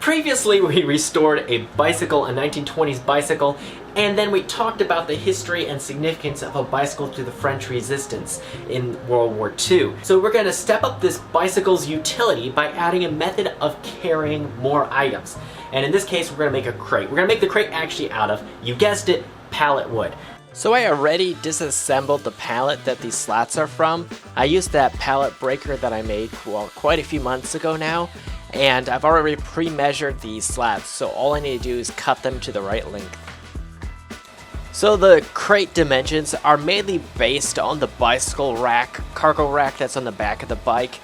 Previously, we restored a bicycle, a 1920s bicycle, and then we talked about the history and significance of a bicycle to the French Resistance in World War II. So we're going to step up this bicycle's utility by adding a method of carrying more items. And in this case, we're going to make a crate. We're going to make the crate actually out of, you guessed it, pallet wood. So I already disassembled the pallet that these slats are from. I used that pallet breaker that I made quite a few months ago now. And I've already pre-measured these slats, so all I need to do is cut them to the right length. So the crate dimensions are mainly based on the bicycle rack, cargo rack that's on the back of the bike.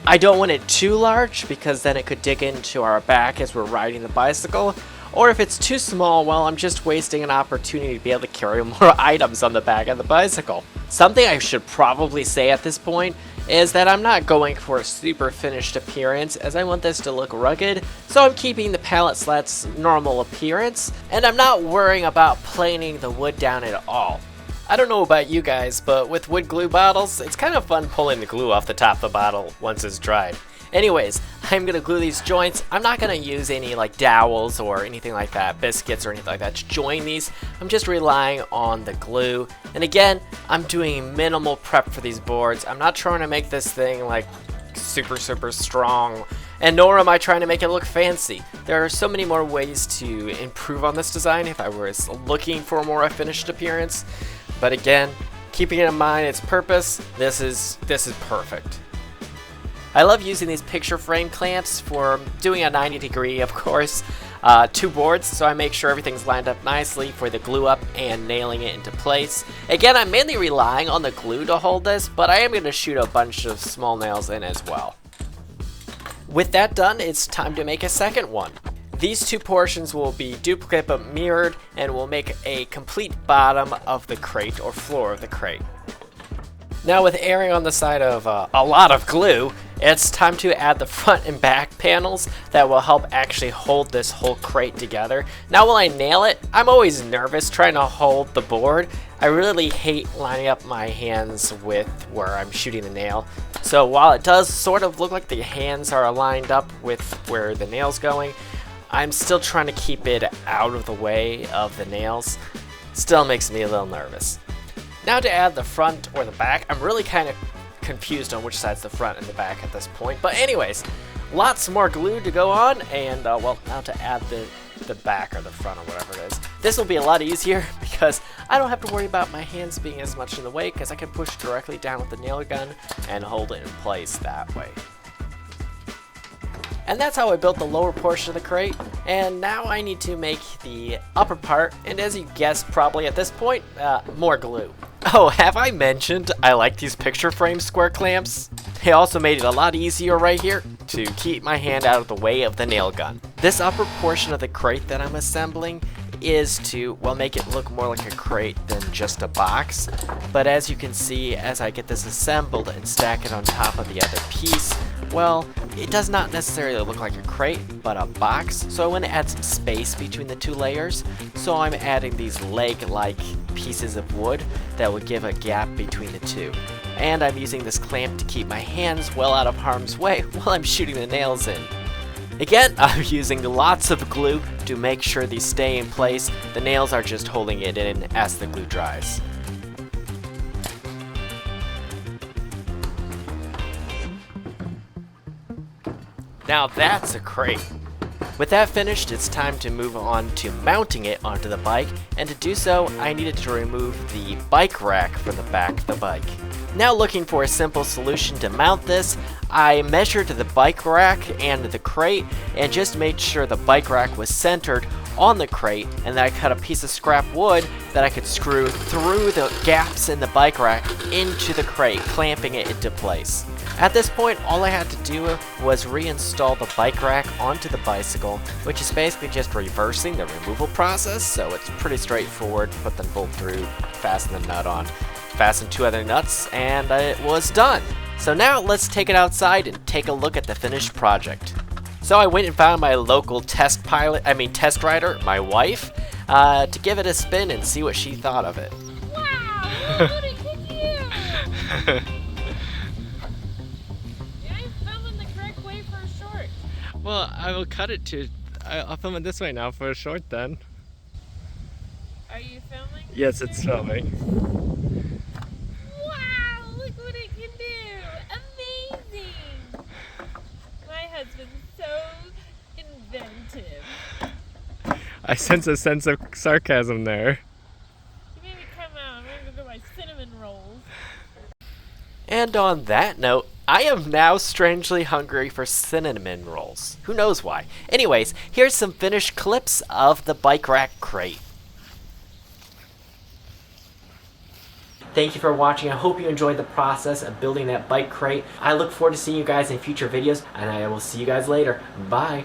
I don't want it too large because then it could dig into our back as we're riding the bicycle. Or if it's too small, well, I'm just wasting an opportunity to be able to carry more items on the back of the bicycle. Something I should probably say at this point is that I'm not going for a super finished appearance, as I want this to look rugged, so I'm keeping the pallet slats normal appearance, and I'm not worrying about planing the wood down at all. I don't know about you guys, but with wood glue bottles, it's kind of fun pulling the glue off the top of the bottle once it's dried. Anyways, I'm going to glue these joints. I'm not going to use any like dowels or anything like that, biscuits or anything like that to join these. I'm just relying on the glue. And again, I'm doing minimal prep for these boards. I'm not trying to make this thing like super strong, and nor am I trying to make it look fancy. There are so many more ways to improve on this design if I was looking for a more finished appearance. But again, keeping in mind its purpose, this is perfect. I love using these picture frame clamps for doing a 90 degree, of course, two boards, so I make sure everything's lined up nicely for the glue up and nailing it into place. Again, I'm mainly relying on the glue to hold this, but I am going to shoot a bunch of small nails in as well. With that done, it's time to make a second one. These two portions will be duplicate but mirrored and will make a complete bottom of the crate or floor of the crate. Now with erring on the side of a lot of glue, it's time to add the front and back panels that will help actually hold this whole crate together. Now while I nail it, I'm always nervous trying to hold the board. I really hate lining up my hands with where I'm shooting the nail. So while it does sort of look like the hands are lined up with where the nail's going, I'm still trying to keep it out of the way of the nails. Still makes me a little nervous. Now to add the front or the back, I'm really kind of confused on which side's the front and the back at this point. But anyways, lots more glue to go on, and well, now to add the back or the front or whatever it is. This will be a lot easier because I don't have to worry about my hands being as much in the way because I can push directly down with the nail gun and hold it in place that way. And that's how I built the lower portion of the crate, and now I need to make the upper part, and as you guessed probably at this point, more glue. Oh, have I mentioned I like these picture frame square clamps? They also made it a lot easier right here to keep my hand out of the way of the nail gun. This upper portion of the crate that I'm assembling is to, well, make it look more like a crate than just a box. But as you can see, as I get this assembled and stack it on top of the other piece, well, it does not necessarily look like a crate, but a box. So I want to add some space between the two layers. So I'm adding these leg-like pieces of wood that would give a gap between the two. And I'm using this clamp to keep my hands well out of harm's way while I'm shooting the nails in. Again, I'm using lots of glue to make sure these stay in place. The nails are just holding it in as the glue dries. Now that's a crate. With that finished, it's time to move on to mounting it onto the bike, and to do so, I needed to remove the bike rack from the back of the bike. Now looking for a simple solution to mount this, I measured the bike rack and the crate and just made sure the bike rack was centered on the crate, and then I cut a piece of scrap wood that I could screw through the gaps in the bike rack into the crate, clamping it into place. At this point, all I had to do was reinstall the bike rack onto the bicycle, which is basically just reversing the removal process, so it's pretty straightforward. Put the bolt through, fasten the nut on, fasten two other nuts, and it was done. So now let's take it outside and take a look at the finished project. So I went and found my local test rider, my wife, to give it a spin and see what she thought of it. Wow, look at you! Yeah, I'm filming the correct way for a short. Well, I will cut it to I'll film it this way now for a short then. Are you filming? Yes, it's filming. Wow, look what it can do! Amazing! My husband's so inventive. I sense a sense of sarcasm there. You made me come out. I'm gonna go get my cinnamon rolls. And on that note, I am now strangely hungry for cinnamon rolls. Who knows why? Anyways, here's some finished clips of the bike rack crate. Thank you for watching. I hope you enjoyed the process of building that bike crate. I look forward to seeing you guys in future videos, and I will see you guys later. Bye.